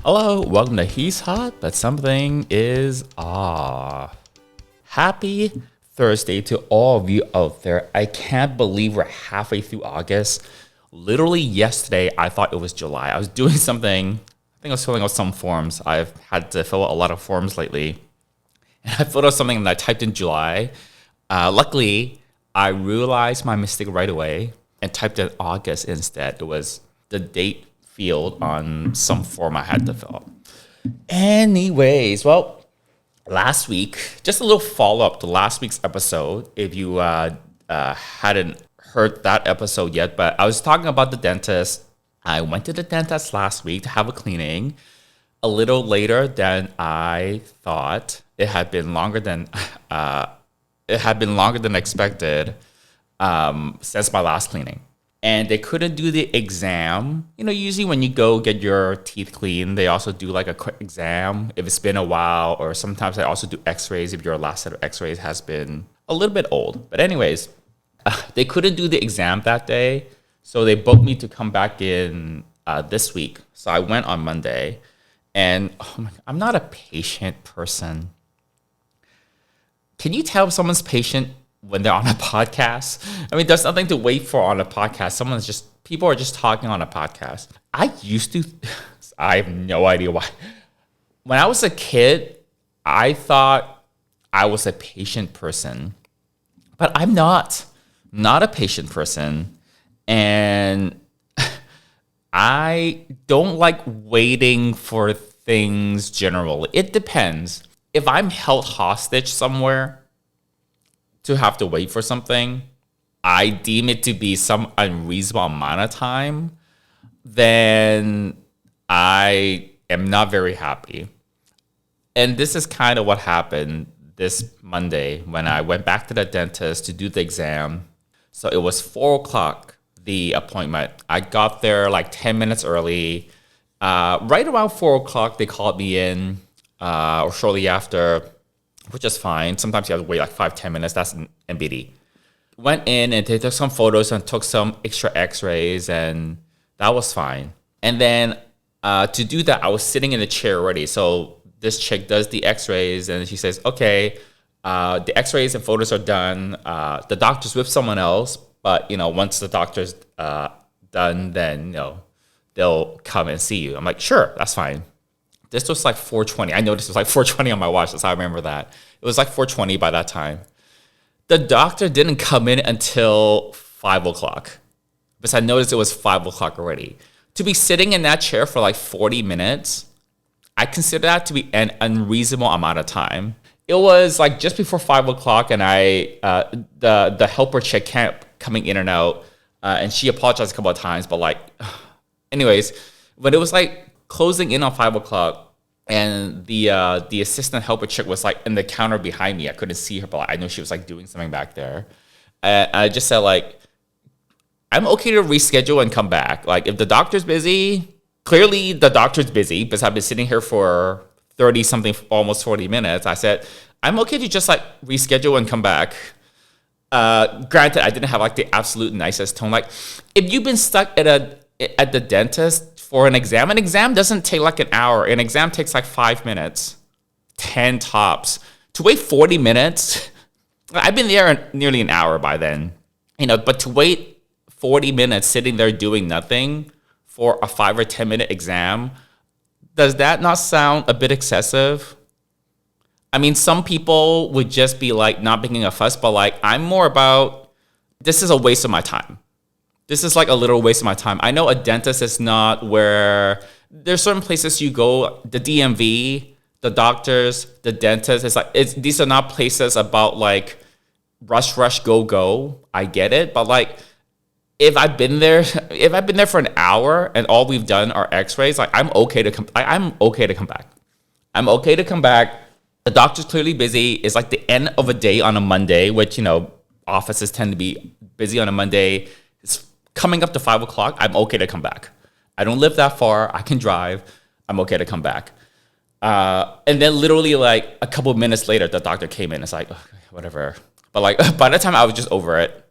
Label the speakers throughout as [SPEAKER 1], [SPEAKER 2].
[SPEAKER 1] Hello, welcome to He's Hot, but something is off. Happy Thursday to all of you out there. I can't believe we're halfway through August. Literally yesterday, I thought it was July. I was doing something, I think I was filling out some forms. I've had to fill out a lot of forms lately. And I filled out something and I typed in July. Luckily, I realized my mistake right away and typed in August instead. It was the date field on some form I had to fill out. Anyways, well, last week, just a little follow-up to last week's episode, if you hadn't heard that episode yet, but I was talking about the dentist. I went to the dentist last week to have a cleaning a little later than I thought. It had been longer than expected since my last cleaning. And they couldn't do the exam. You know, usually when you go get your teeth cleaned, they also do like a quick exam if it's been a while, or sometimes they also do x-rays if your last set of x-rays has been a little bit old. But anyways, they couldn't do the exam that day, so they booked me to come back in this week. So I went on Monday, and I'm not a patient person. Can you tell if someone's patient when they're on a podcast? I mean, there's nothing to wait for on a podcast. People are just talking on a podcast. I have no idea why. When I was a kid, I thought I was a patient person, but I'm not a patient person. And I don't like waiting for things generally. It depends. If I'm held hostage somewhere to have to wait for something, I deem it to be some unreasonable amount of time, then I am not very happy. And this is kind of what happened this Monday when I went back to the dentist to do the exam. So it was 4 o'clock, the appointment. I got there like 10 minutes early. Right around 4 o'clock, they called me in, or shortly after, which is fine. Sometimes you have to wait like 5-10 minutes. That's an MBD. Went in and they took some photos and took some extra x-rays, and that was fine. And then to do that, I was sitting in the chair already. So this chick does the x-rays and she says, okay, the x-rays and photos are done. The doctor's with someone else, but once the doctor's done, then they'll come and see you. I'm like, sure, that's fine. This was like 4:20. I noticed it was like 4:20 on my watch. That's how I remember that. It was like 4:20 by that time. The doctor didn't come in until 5 o'clock. Because I noticed it was 5 o'clock already. To be sitting in that chair for like 40 minutes, I consider that to be an unreasonable amount of time. It was like just before 5 o'clock, and the helper chick kept coming in and out, and she apologized a couple of times, but anyways, when it was like closing in on 5 o'clock, and the assistant helper chick was like in the counter behind me. I couldn't see her, but I know she was like doing something back there. And I just said I'm okay to reschedule and come back. Like if the doctor's busy, clearly the doctor's busy because I've been sitting here for 30 something, almost 40 minutes. I said, I'm okay to just reschedule and come back. Granted, I didn't have the absolute nicest tone. If you've been stuck at the dentist for an exam doesn't take an hour. An exam takes 5 minutes, 10 tops. To wait 40 minutes, I've been there nearly an hour by then. But to wait 40 minutes sitting there doing nothing for a 5 or 10 minute exam, does that not sound a bit excessive? I mean, some people would just be not making a fuss, but I'm more about, this is a waste of my time. This is a little waste of my time. I know a dentist is not where there's certain places you go, the DMV, the doctors, the dentist. These are not places about rush, go. I get it, but if I've been there for an hour and all we've done are X-rays, I'm okay to come. I'm okay to come back. I'm okay to come back. The doctor's clearly busy. It's the end of a day on a Monday, which offices tend to be busy on a Monday. It's coming up to 5 o'clock, I'm okay to come back. I don't live that far. I can drive. I'm okay to come back. And then literally a couple of minutes later, the doctor came in. It's okay, whatever. But by the time I was just over it,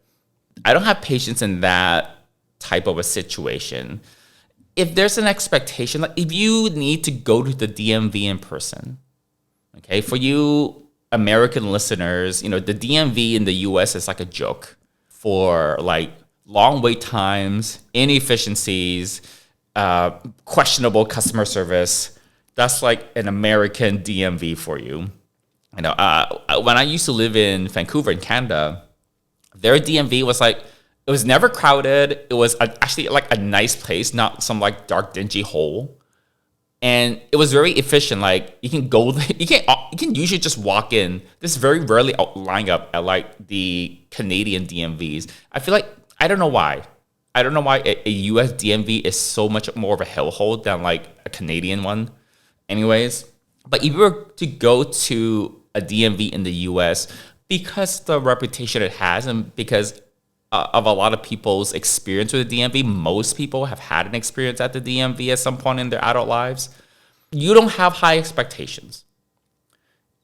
[SPEAKER 1] I don't have patience in that type of a situation. if there's an expectation, like if you need to go to the DMV in person, okay, for you American listeners, the DMV in the US is like a joke for like long wait times, inefficiencies, questionable customer service. That's like an American DMV for you. When I used to live in Vancouver in Canada, their DMV was like, it was never crowded. It was actually like a nice place, not some like dark, dingy hole. And it was very efficient. Like you can go, you can usually just walk in. This very rarely line up at like the Canadian DMVs. I feel like, I don't know why. I don't know why a US DMV is so much more of a hellhole than like a Canadian one. Anyways, but if you were to go to a DMV in the US, because the reputation it has and because of a lot of people's experience with the DMV, most people have had an experience at the DMV at some point in their adult lives. You don't have high expectations.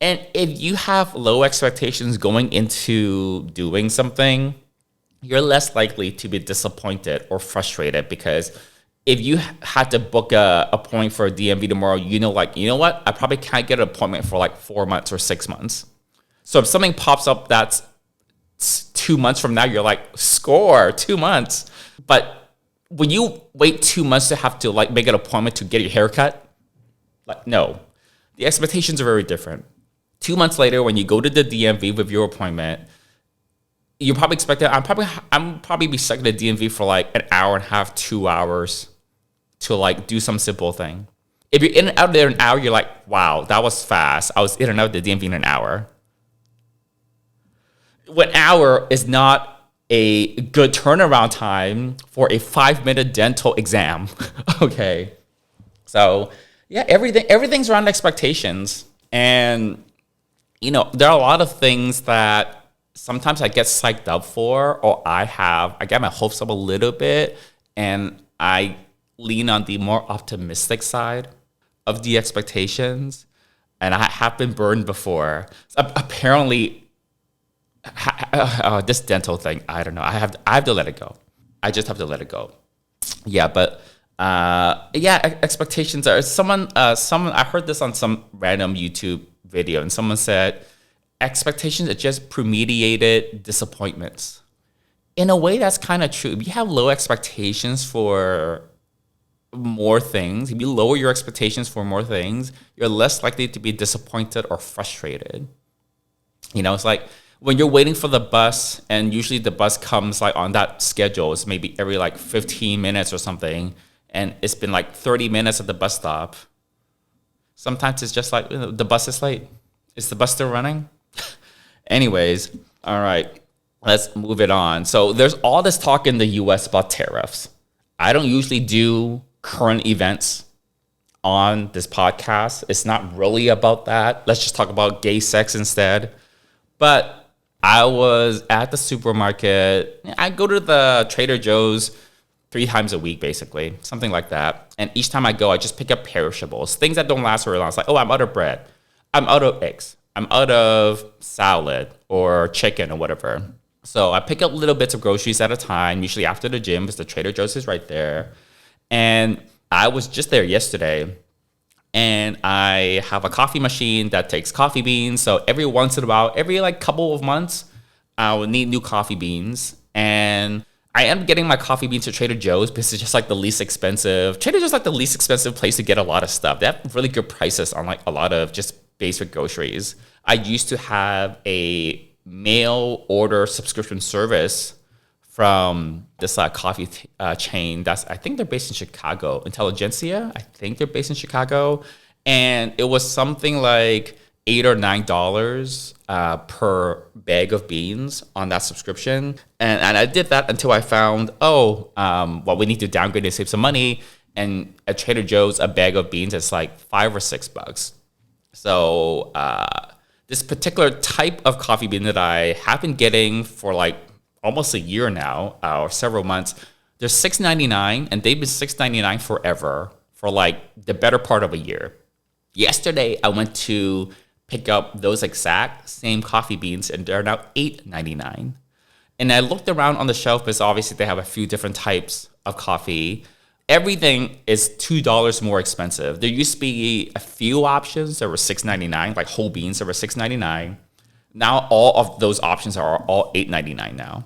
[SPEAKER 1] And if you have low expectations going into doing something, you're less likely to be disappointed or frustrated, because if you had to book a appointment for a DMV tomorrow, you know what? I probably can't get an appointment for like 4 months or 6 months. So if something pops up that's 2 months from now, you're like, score, 2 months. But when you wait 2 months to have to like make an appointment to get your hair cut, like, no, the expectations are very different. 2 months later, when you go to the DMV with your appointment, you're probably expecting, I'm probably be stuck in the DMV for like an hour and a half, 2 hours to like do some simple thing. If you're in and out there an hour, you're like, wow, that was fast. I was in and out of the DMV in an hour. 1 hour is not a good turnaround time for a 5-minute dental exam. Okay. So yeah, everything's around expectations. And, there are a lot of things that sometimes I get psyched up for, or I get my hopes up a little bit, and I lean on the more optimistic side of the expectations. And I have been burned before. Apparently, this dental thing, I don't know. I have to let it go. I just have to let it go. Yeah, but expectations are someone. I heard this on some random YouTube video, and someone said expectations are just premeditated disappointments. In a way, that's kind of true. If you have low expectations for more things, if you lower your expectations for more things, you're less likely to be disappointed or frustrated. It's like when you're waiting for the bus, and usually the bus comes like on that schedule, it's maybe every like 15 minutes or something, and it's been like 30 minutes at the bus stop. Sometimes it's just like, the bus is late. Is the bus still running? Anyways, all right, let's move it on. So there's all this talk in the US about tariffs. I don't usually do current events on this podcast. It's not really about that. Let's just talk about gay sex instead. But I was at the supermarket. I go to the Trader Joe's 3 times a week, basically, something like that. And each time I go, I just pick up perishables, things that don't last very long. It's like, oh, I'm out of bread. I'm out of eggs. I'm out of salad or chicken or whatever. So I pick up little bits of groceries at a time, usually after the gym, because the Trader Joe's is right there. And I was just there yesterday, and I have a coffee machine that takes coffee beans. So every once in a while, every like couple of months, I will need new coffee beans. And I am getting my coffee beans at Trader Joe's because it's just like the least expensive. Trader Joe's like the least expensive place to get a lot of stuff. They have really good prices on like a lot of just basic groceries. I used to have a mail order subscription service from this coffee chain I think they're based in Chicago, Intelligentsia. I think they're based in Chicago. And it was something like $8 or $9 per bag of beans on that subscription. And I did that until I found, we need to downgrade and save some money. And at Trader Joe's, a bag of beans is like $5 or $6. So this particular type of coffee bean that I have been getting for like almost a year now, or several months, they're $6.99, and they've been $6.99 forever, for like the better part of a year. Yesterday, I went to pick up those exact same coffee beans, and they're now $8.99. And I looked around on the shelf because obviously they have a few different types of coffee. everything is $2 more expensive. There used to be a few options that were $6.99, like whole beans that were $6.99. Now all of those options are all $8.99 now.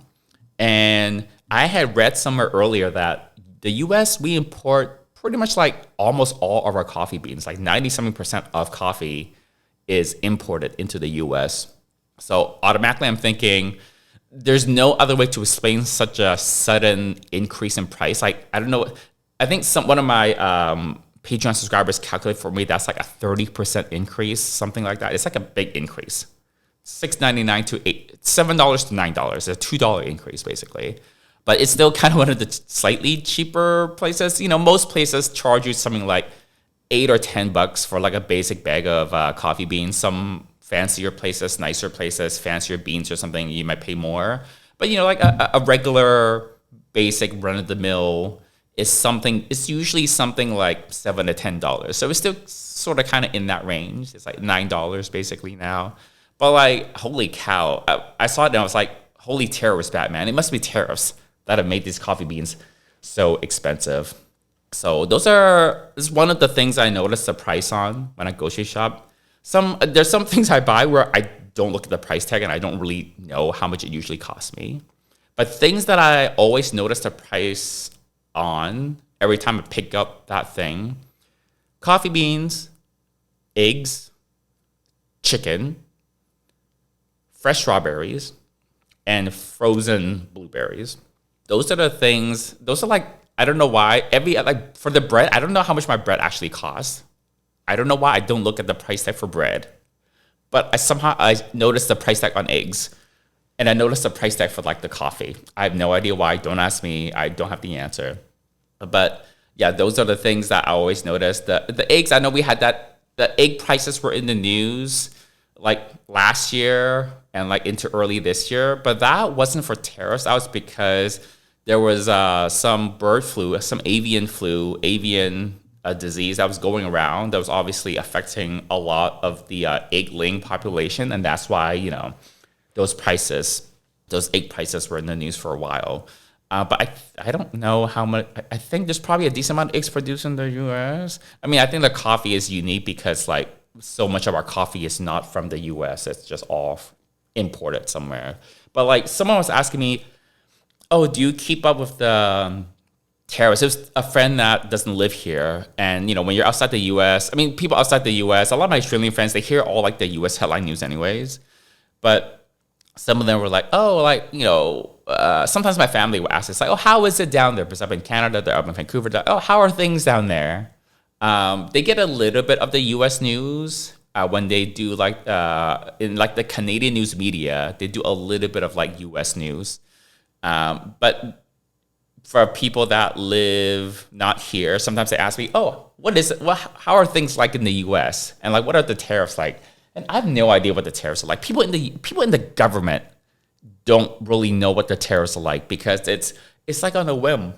[SPEAKER 1] And I had read somewhere earlier that the US, we import pretty much like almost all of our coffee beans, like 97% of coffee is imported into the US. So automatically I'm thinking there's no other way to explain such a sudden increase in price. Like, I don't know. I think one of my Patreon subscribers calculated for me that's like a 30% increase, something like that. It's like a big increase. $6.99 to $7 to $9. It's a $2 increase basically. But it's still kind of one of the slightly cheaper places. You know, most places charge you something like $8 or $10 for like a basic bag of coffee beans. Some fancier places, nicer places, fancier beans or something, you might pay more. But you know, like a regular basic run of the mill is something. It's usually something like $7 to $10. So it's still sort of kind of in that range. It's like $9 basically now. But like, holy cow! I saw it and I was like, holy terrorists, Batman! It must be tariffs that have made these coffee beans so expensive. So this is one of the things I noticed the price on when I grocery shop. There's some things I buy where I don't look at the price tag and I don't really know how much it usually costs me. But things that I always notice the price on every time I pick up that thing: coffee beans, eggs, chicken, fresh strawberries, and frozen blueberries. Those are the things. Those are like, I don't know why. Like for the bread, I don't know how much my bread actually costs. I don't know why I don't look at the price tag for bread. But I noticed the price tag on eggs. And I noticed the price tag for like the coffee. I have no idea why. Don't ask me. I don't have the answer. But yeah, those are the things that I always notice. The eggs, I know we had that. The egg prices were in the news like last year and like into early this year. But that wasn't for tariffs. That was because there was some bird flu, some avian disease that was going around that was obviously affecting a lot of the egg-laying population, and that's why, you know, those egg prices were in the news for a while. But I don't know how much. I think there's probably a decent amount of eggs produced in the U.S. I mean, I think the coffee is unique because like so much of our coffee is not from the U.S. It's just all imported somewhere. But like someone was asking me, "Oh, do you keep up with the tariffs?" It was a friend that doesn't live here. And, you know, when you're outside the U.S., I mean, people outside the U.S., a lot of my Australian friends, they hear all like the U.S. headline news anyways. But some of them were like, oh, like, you know, sometimes my family will ask us like, oh, how is it down there? Because up in Canada, they're up in Vancouver. Oh, how are things down there? They get a little bit of the U.S. news when they do like, in like the Canadian news media, they do a little bit of like U.S. news. But for people that live not here, sometimes they ask me, oh, what is it? How are things like in the US? And like, what are the tariffs like? And I have no idea what the tariffs are like. People in the government don't really know what the tariffs are like because it's like on a whim.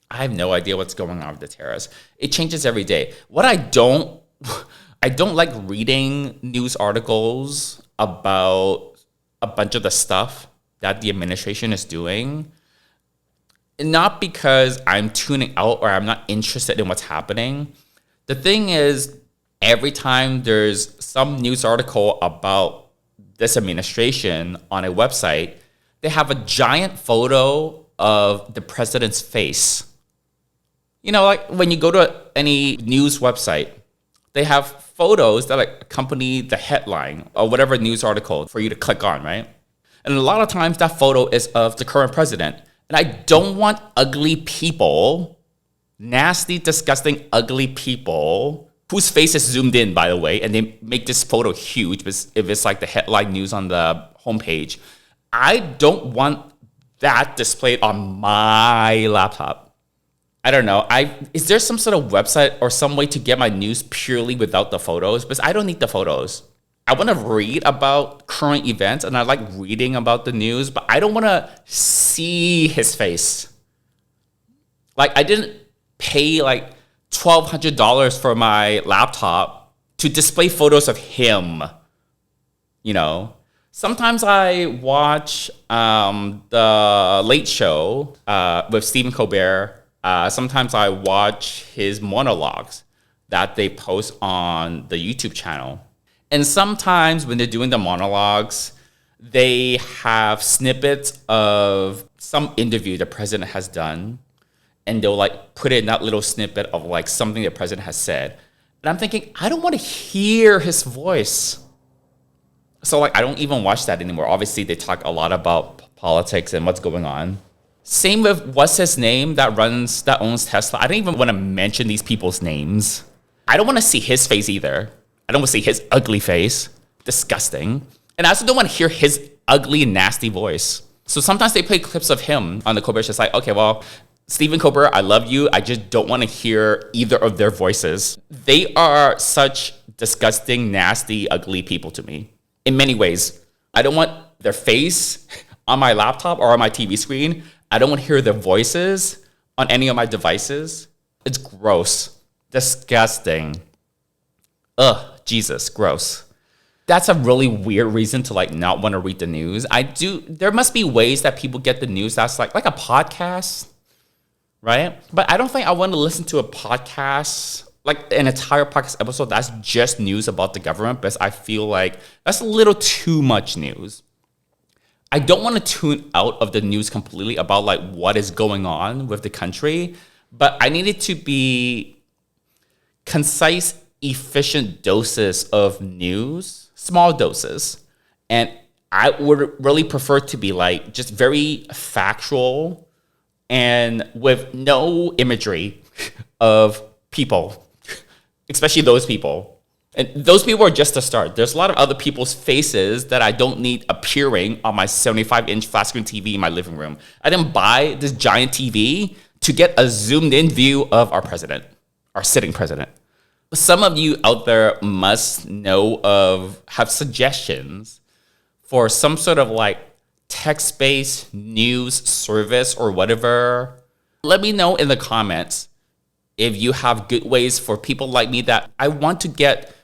[SPEAKER 1] I have no idea what's going on with the tariffs. It changes every day. I don't like reading news articles about a bunch of the stuff that the administration is doing. Not because I'm tuning out or I'm not interested in what's happening. The thing is, every time there's some news article about this administration on a website, they have a giant photo of the president's face. You know, like when you go to any news website, they have photos that like accompany the headline or whatever news article for you to click on, right? And a lot of times that photo is of the current president. And I don't want ugly people, nasty, disgusting, ugly people, whose face is zoomed in, by the way, and they make this photo huge if it's like the headline news on the homepage. I don't want that displayed on my laptop. I don't know. Is there some sort of website or some way to get my news purely without the photos? Because I don't need the photos. I want to read about current events and I like reading about the news, but I don't want to see his face. Like I didn't pay like $1,200 for my laptop to display photos of him. You know, sometimes I watch the Late Show with Stephen Colbert Sometimes I watch his monologues that they post on the YouTube channel. And sometimes when they're doing the monologues, they have snippets of some interview the president has done, and they'll like put in that little snippet of like something the president has said. And I'm thinking, I don't want to hear his voice. So like, I don't even watch that anymore. Obviously, they talk a lot about politics and what's going on. Same with what's his name that owns Tesla. I don't even want to mention these people's names. I don't want to see his face either. I don't want to see his ugly face. Disgusting. And I also don't want to hear his ugly, nasty voice. So sometimes they play clips of him on the Colbert Show. It's like, okay, well, Stephen Colbert, I love you. I just don't want to hear either of their voices. They are such disgusting, nasty, ugly people to me. In many ways, I don't want their face on my laptop or on my TV screen. I don't want to hear their voices on any of my devices. It's gross. Disgusting. Ugh, Jesus, gross. That's a really weird reason to like not want to read the news. There must be ways that people get the news that's like a podcast, right? But I don't think I want to listen to a podcast, like an entire podcast episode that's just news about the government, because I feel like that's a little too much news. I don't want to tune out of the news completely about like what is going on with the country, but I need it to be concise, efficient doses of news, small doses. And I would really prefer to be like just very factual and with no imagery of people, especially those people. And those people are just a start. There's a lot of other people's faces that I don't need appearing on my 75-inch flat screen TV in my living room. I didn't buy this giant TV to get a zoomed in view of our president, our sitting president. Some of you out there must have suggestions for some sort of like text-based news service or whatever. Let me know in the comments if you have good ways for people like me that I want to get,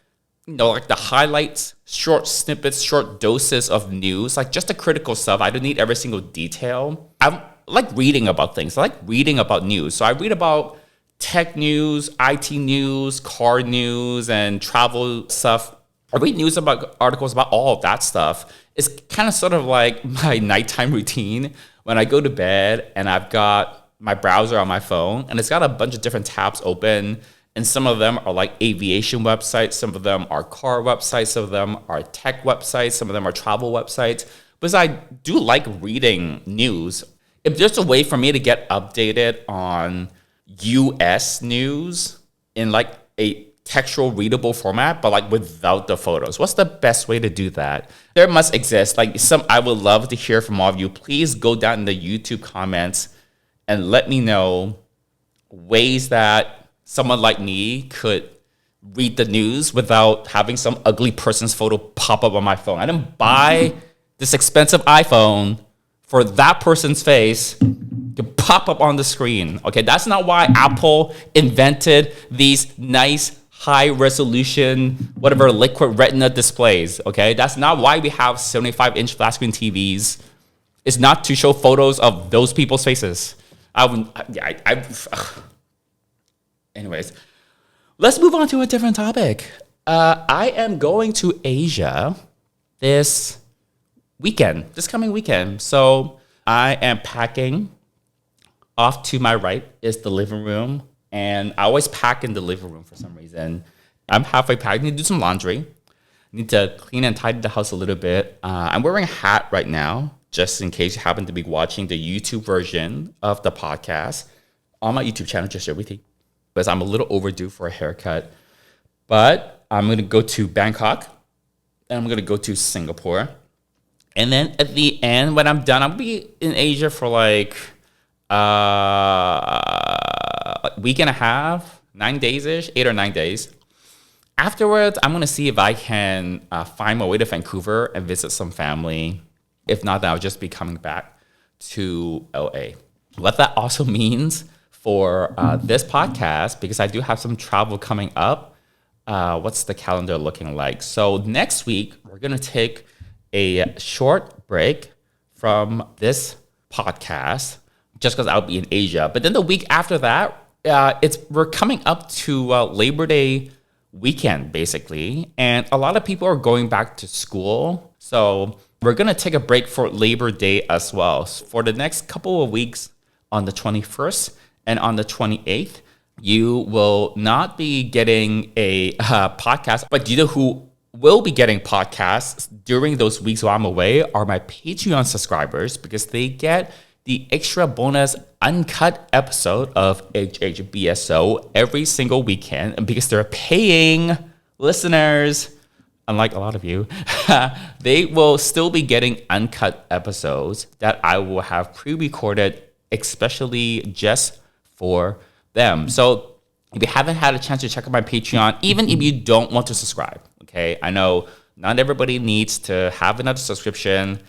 [SPEAKER 1] like the highlights, short snippets, short doses of news, like just the critical stuff. I don't need every single detail. I like reading about things. I like reading about news. So I read about tech news, IT news, car news, and travel stuff. I read news about articles about all of that stuff. It's kind of sort of like my nighttime routine when I go to bed and I've got my browser on my phone and it's got a bunch of different tabs open. And some of them are like aviation websites. Some of them are car websites. Some of them are tech websites. Some of them are travel websites. But I do like reading news. If there's a way for me to get updated on US news in like a textual readable format, but like without the photos, what's the best way to do that? There must exist. I would love to hear from all of you. Please go down in the YouTube comments and let me know ways that someone like me could read the news without having some ugly person's photo pop up on my phone. I didn't buy this expensive iPhone for that person's face to pop up on the screen. Okay, that's not why Apple invented these nice high resolution, whatever, liquid retina displays. Okay, that's not why we have 75-inch flat screen TVs. It's not to show photos of those people's faces. Anyways, let's move on to a different topic. I am going to Asia this coming weekend. So I am packing. Off to my right is the living room. And I always pack in the living room for some reason. I'm halfway packed. I need to do some laundry. I need to clean and tidy the house a little bit. I'm wearing a hat right now, just in case you happen to be watching the YouTube version of the podcast on my YouTube channel, Just Everything. Because I'm a little overdue for a haircut. But I'm going to go to Bangkok. And I'm going to go to Singapore. And then at the end, when I'm done, I'll be in Asia for like a week and a half, 9 days-ish, 8 or 9 days. Afterwards, I'm going to see if I can find my way to Vancouver and visit some family. If not, then I'll just be coming back to LA. What that also means for this podcast, because I do have some travel coming up, what's the calendar looking like? So next week, we're going to take a short break from this podcast. just because I'll be in Asia. But then the week after that, we're coming up to Labor Day weekend, basically. And a lot of people are going back to school. So we're going to take a break for Labor Day as well. So for the next couple of weeks on the 21st and on the 28th, you will not be getting a podcast. But you know who will be getting podcasts during those weeks while I'm away are my Patreon subscribers, because they get the extra bonus uncut episode of HHBSO every single weekend. And because they're paying listeners, unlike a lot of you, they will still be getting uncut episodes that I will have pre-recorded especially just for them. So if you haven't had a chance to check out my Patreon, even if you don't want to subscribe, okay, I know not everybody needs to have another subscription.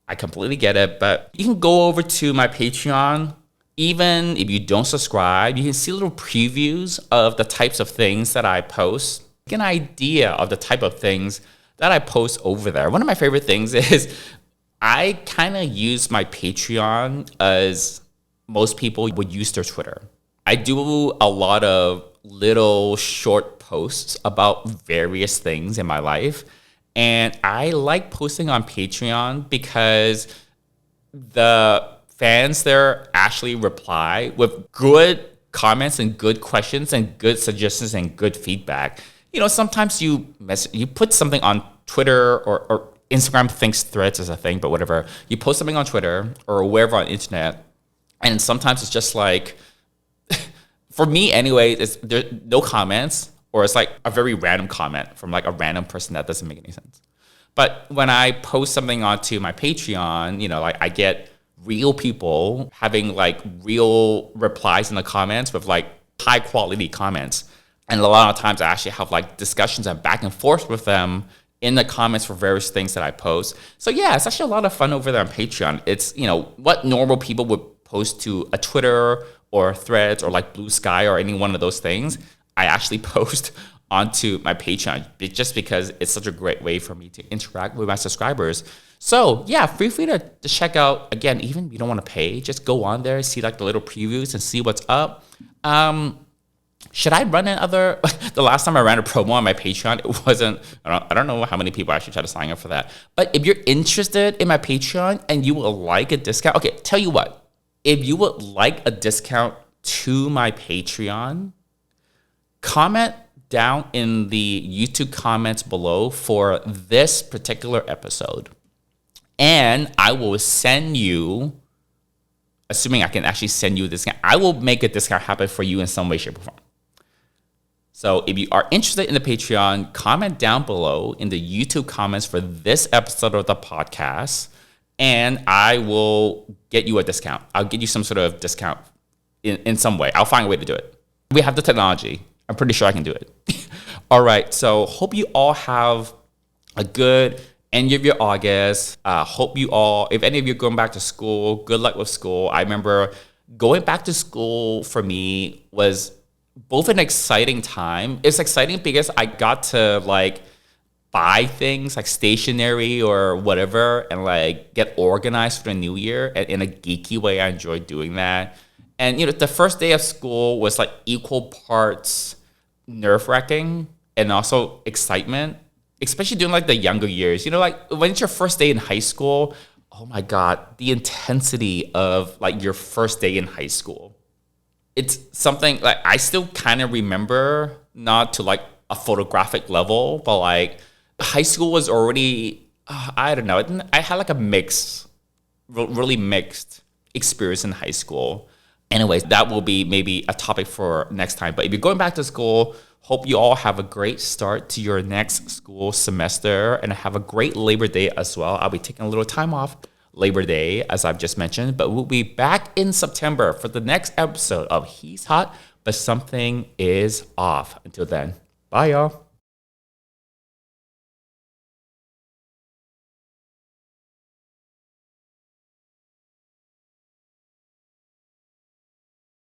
[SPEAKER 1] I completely get it, but you can go over to my Patreon. Even if you don't subscribe, you can see little previews of the types of things that I post. Get an idea of the type of things that I post over there. One of my favorite things is I kind of use my Patreon as most people would use their Twitter. I do a lot of little short posts about various things in my life. And I like posting on Patreon because the fans there actually reply with good comments and good questions and good suggestions and good feedback. You know, sometimes you put something on Twitter or Instagram thinks Threads is a thing, but whatever. You post something on Twitter or wherever on the internet, and sometimes it's just like, for me anyway, there's no comments, or it's like a very random comment from like a random person that doesn't make any sense. But when I post something onto my Patreon, you know, like I get real people having like real replies in the comments with like high quality comments. And a lot of times I actually have like discussions and back and forth with them in the comments for various things that I post. So yeah, it's actually a lot of fun over there on Patreon. It's, you know, what normal people would post to a Twitter or Threads or like Blue Sky or any one of those things, I actually post onto my Patreon just because it's such a great way for me to interact with my subscribers. So yeah, feel free to check out, again, even if you don't want to pay, just go on there, see like the little previews and see what's up. Should I run another? The last time I ran a promo on my Patreon, it wasn't, I don't know how many people actually tried to sign up for that. But if you're interested in my Patreon and you would like a discount, okay, tell you what, if you would like a discount to my Patreon, comment down in the YouTube comments below for this particular episode. And I will send you, assuming I can actually send you a discount, I will make a discount happen for you in some way, shape, or form. So if you are interested in the Patreon, comment down below in the YouTube comments for this episode of the podcast, and I will get you a discount. I'll get you some sort of discount in some way. I'll find a way to do it. We have the technology. I'm pretty sure I can do it. All right. So hope you all have a good end of your August. Hope you all, if any of you are going back to school, good luck with school. I remember going back to school for me was both an exciting time. It's exciting because I got to like buy things like stationery or whatever and like get organized for the new year. And in a geeky way, I enjoyed doing that. And, you know, the first day of school was like equal parts nerve-wracking and also excitement, especially during like the younger years. You know, like when it's your first day in high school, oh my God, the intensity of like your first day in high school. It's something like I still kind of remember, not to like a photographic level, but like high school was already, I don't know. I had like a really mixed experience in high school. Anyways, that will be maybe a topic for next time. But if you're going back to school, hope you all have a great start to your next school semester and have a great Labor Day as well. I'll be taking a little time off Labor Day, as I've just mentioned, but we'll be back in September for the next episode of He's Hot, but Something Is Off. Until then, bye y'all.